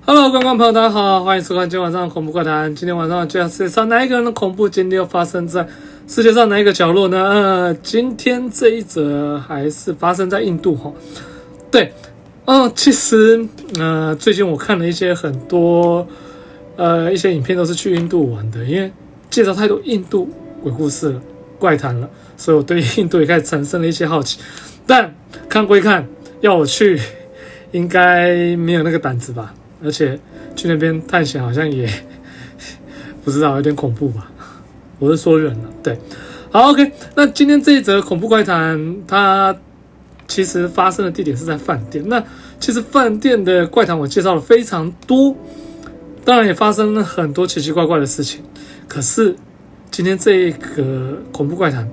Hello， 观众朋友，大家好，欢迎收看今天晚上的恐怖怪谈。今天晚上就要世界上哪一个人的恐怖经历又发生在世界上哪一个角落呢？今天这一则还是发生在印度哈。对，其实最近我看了一些很多一些影片，都是去印度玩的，因为介绍太多印度鬼故事了、怪谈了，所以我对印度也开始产生了一些好奇。但看归看，要我去，应该没有那个胆子吧。而且去那边探险好像也不知道，有点恐怖吧。我是说人了，对。好 ，OK。那今天这一则恐怖怪谈，它其实发生的地点是在饭店。那其实饭店的怪谈我介绍了非常多，当然也发生了很多奇奇怪怪的事情。可是今天这个恐怖怪谈，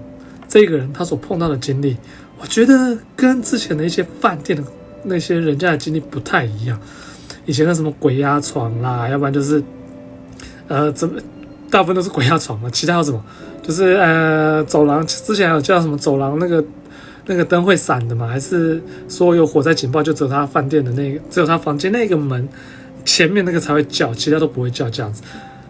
这个人他所碰到的经历，我觉得跟之前的一些饭店的那些人家的经历不太一样。以前的什么鬼压床啦，要不然就是大部分都是鬼压床嘛，其他有什么？就是走廊之前还有叫什么走廊那个灯会闪的嘛，还是说有火灾警报就只有他饭店的那个，只有他房间那个门前面那个才会叫，其他都不会叫这样子。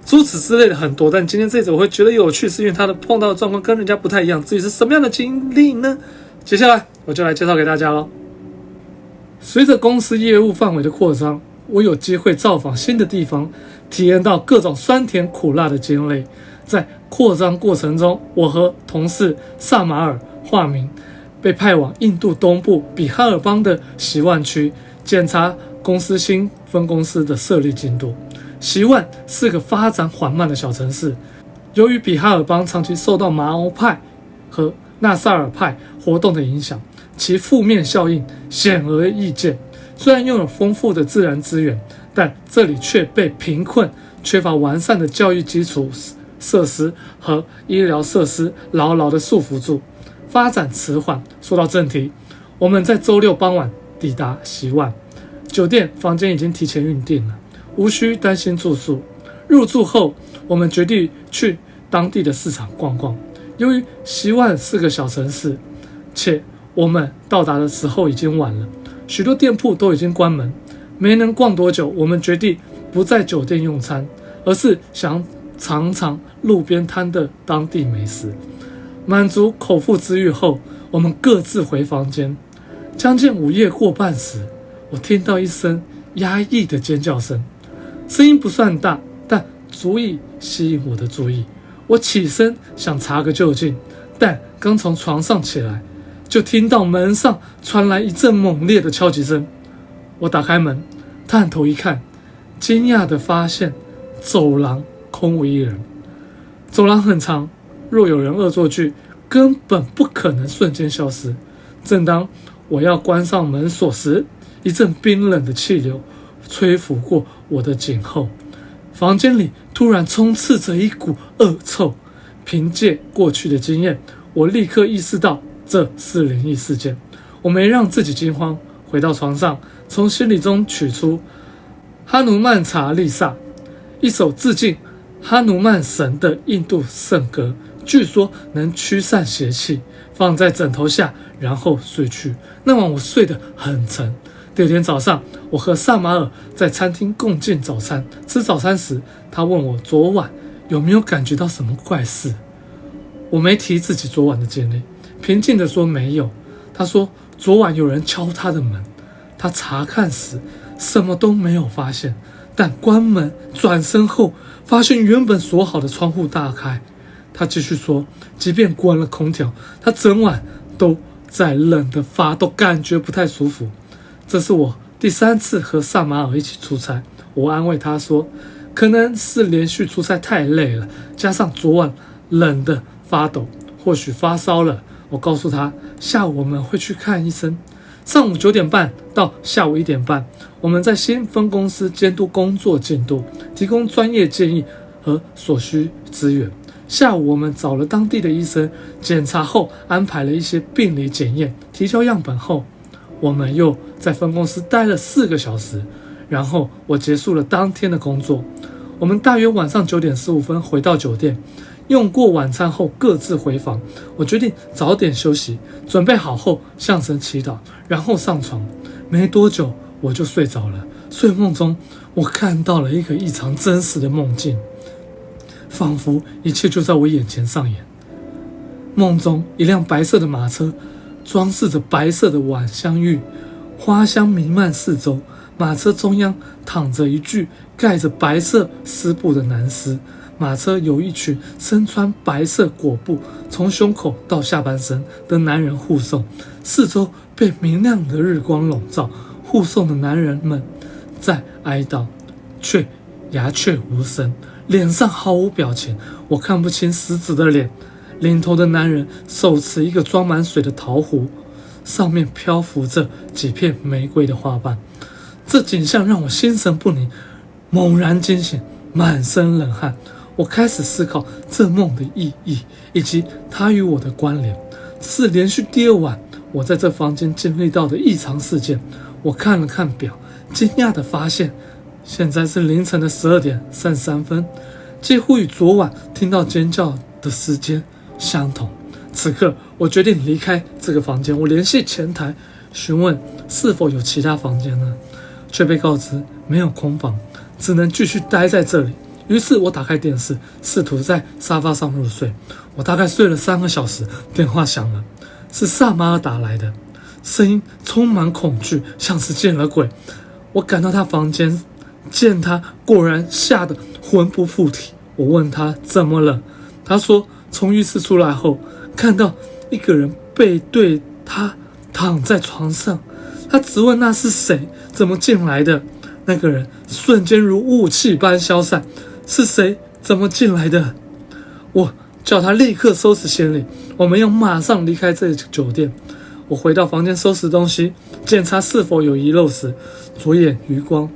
诸此之类的很多，但今天这一则我会觉得有趣，是因为他的碰到的状况跟人家不太一样。至于是什么样的经历呢？接下来我就来介绍给大家咯。随着公司业务范围的扩张，我有机会造访新的地方，体验到各种酸甜苦辣的经历。在扩张过程中，我和同事萨马尔（化名）被派往印度东部比哈尔邦的习万区，检查公司新分公司的设立进度。习万是个发展缓慢的小城市，由于比哈尔邦长期受到马欧派和纳萨尔派活动的影响，其负面效应显而易见。虽然拥有丰富的自然资源，但这里却被贫困、缺乏完善的教育基础设施和医疗设施牢牢地束缚住，发展迟缓。说到正题，我们在周六傍晚抵达习万酒店，房间已经提前预订了，无需担心住宿。入住后，我们决定去当地的市场逛逛。由于习万是个小城市，且我们到达的时候已经晚了，许多店铺都已经关门，没能逛多久，我们决定不在酒店用餐，而是想尝尝路边摊的当地美食。满足口腹之欲后，我们各自回房间。将近午夜过半时，我听到一声压抑的尖叫声，声音不算大，但足以吸引我的注意。我起身想查个究竟，但刚从床上起来，就听到门上传来一阵猛烈的敲击声。我打开门，探头一看，惊讶地发现走廊空无一人。走廊很长，若有人恶作剧，根本不可能瞬间消失。正当我要关上门锁时，一阵冰冷的气流吹拂过我的颈后，房间里突然充斥着一股恶臭。凭借过去的经验，我立刻意识到这是灵异事件。我没让自己惊慌，回到床上，从行李中取出哈努曼查利萨，一首致敬哈努曼神的印度圣歌，据说能驱散邪气，放在枕头下，然后睡去。那晚我睡得很沉。第二天早上，我和萨马尔在餐厅共进早餐。吃早餐时，他问我昨晚有没有感觉到什么怪事。我没提自己昨晚的经历，平静地说没有。他说昨晚有人敲他的门，他查看时什么都没有发现，但关门转身后发现原本锁好的窗户大开。他继续说，即便关了空调，他整晚都在冷得发抖，感觉不太舒服。这是我第3次和萨马尔一起出差，我安慰他说可能是连续出差太累了，加上昨晚冷得发抖，或许发烧了。我告诉他下午我们会去看医生。上午9点半到下午1点半，我们在新分公司监督工作进度，提供专业建议和所需资源。下午我们找了当地的医生检查后，安排了一些病理检验，提交样本后，我们又在分公司待了4个小时，然后我结束了当天的工作。我们大约晚上9点15分回到酒店，用过晚餐后各自回房。我决定早点休息，准备好后向神祈祷，然后上床。没多久我就睡着了。睡梦中，我看到了一个异常真实的梦境，仿佛一切就在我眼前上演。梦中，一辆白色的马车装饰着白色的晚香玉，花香弥漫四周。马车中央躺着一具盖着白色丝布的男尸。马车有一群身穿白色裹布，从胸口到下半身的男人护送，四周被明亮的日光笼罩。护送的男人们在哀悼，却鸦雀无声，脸上毫无表情。我看不清死者的脸。领头的男人手持一个装满水的陶壶，上面漂浮着几片玫瑰的花瓣。这景象让我心神不宁，猛然惊醒，满身冷汗。我开始思考这梦的意义以及它与我的关联。这是连续第二晚我在这房间经历到的异常事件。我看了看表，惊讶地发现现在是凌晨的12点33分，几乎与昨晚听到尖叫的时间相同。此刻我决定离开这个房间。我联系前台询问是否有其他房间呢，却被告知没有空房，只能继续待在这里。于是我打开电视，试图在沙发上入睡。我大概睡了3个小时，电话响了，是萨马尔打来的，声音充满恐惧，像是见了鬼。我赶到他房间，见他果然吓得魂不附体。我问他怎么了，他说从浴室出来后，看到一个人背对他躺在床上。他质问那是谁，怎么进来的。那个人瞬间如雾气般消散。是谁？怎么进来的？我叫他立刻收拾行李，我们要马上离开这个酒店。我回到房间收拾东西，检查是否有遗漏时，左眼余光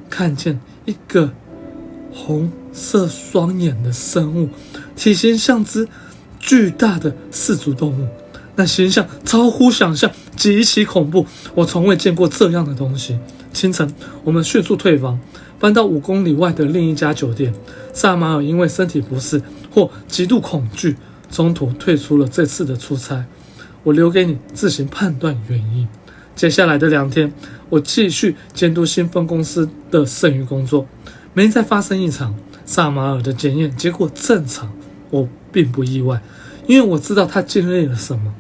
看见一个红色双眼的生物，体型像只巨大的四足动物，那形象超乎想象，极其恐怖，我从未见过这样的东西。清晨，我们迅速退房，搬到5公里外的另一家酒店。萨马尔因为身体不适或极度恐惧，中途退出了这次的出差。我留给你自行判断原因。接下来的2天，我继续监督新分公司的剩余工作，没再发生异常。萨马尔的检验结果正常，我并不意外，因为我知道他经历了什么。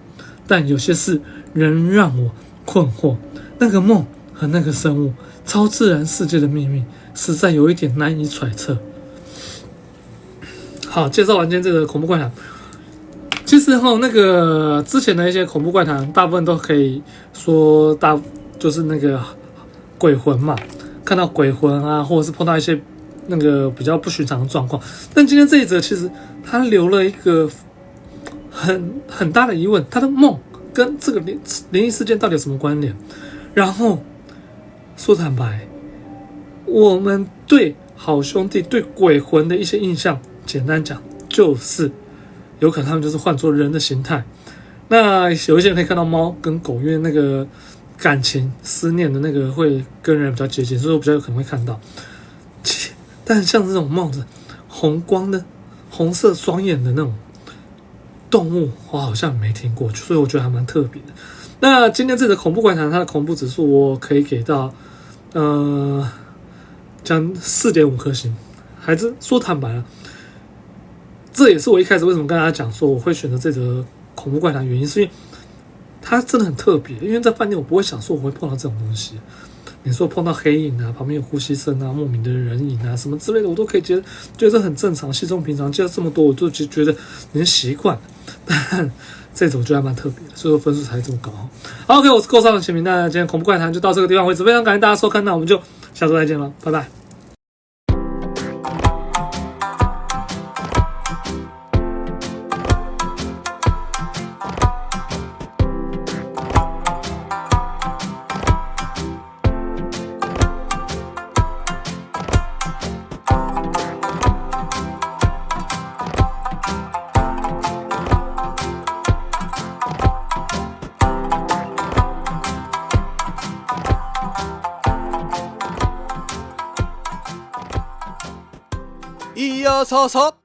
但有些事仍让我困惑，那个梦和那个生物，超自然世界的秘密，实在有一点难以揣测。好，介绍完今天这个恐怖怪谈。其实那个之前的一些恐怖怪谈，大部分都可以说就是那个鬼魂嘛，看到鬼魂啊，或者是碰到一些那个比较不寻常的状况。但今天这一则其实他留了一个很大的疑问，他的梦跟这个灵异事件到底有什么关联？然后说坦白，我们对好兄弟对鬼魂的一些印象，简单讲就是有可能他们就是换作人的形态。那有一些人可以看到猫跟狗，因为那个感情思念的那个会跟人比较接近，所以我比较有可能会看到。但像这种冒着红光的红色双眼的那种动物，我好像没听过，所以我觉得还蛮特别的。那今天这个恐怖怪谈，它的恐怖指数我可以给到将4.5颗星。还是说坦白了，这也是我一开始为什么跟大家讲说我会选择这则恐怖怪谈原因，是因为它真的很特别。因为在饭店我不会想说我会碰到这种东西，你说碰到黑影啊，旁边有呼吸声啊，莫名的人影啊什么之类的，我都可以觉得这很正常，稀松平常。接了这么多，我就觉得已经习惯。但这种就还蛮特别的，所以说分数才这么高。好 ，OK， 我是够上的前明，那今天恐怖怪谈就到这个地方为止，非常感谢大家收看，那我们就下周再见了，拜拜。이어서서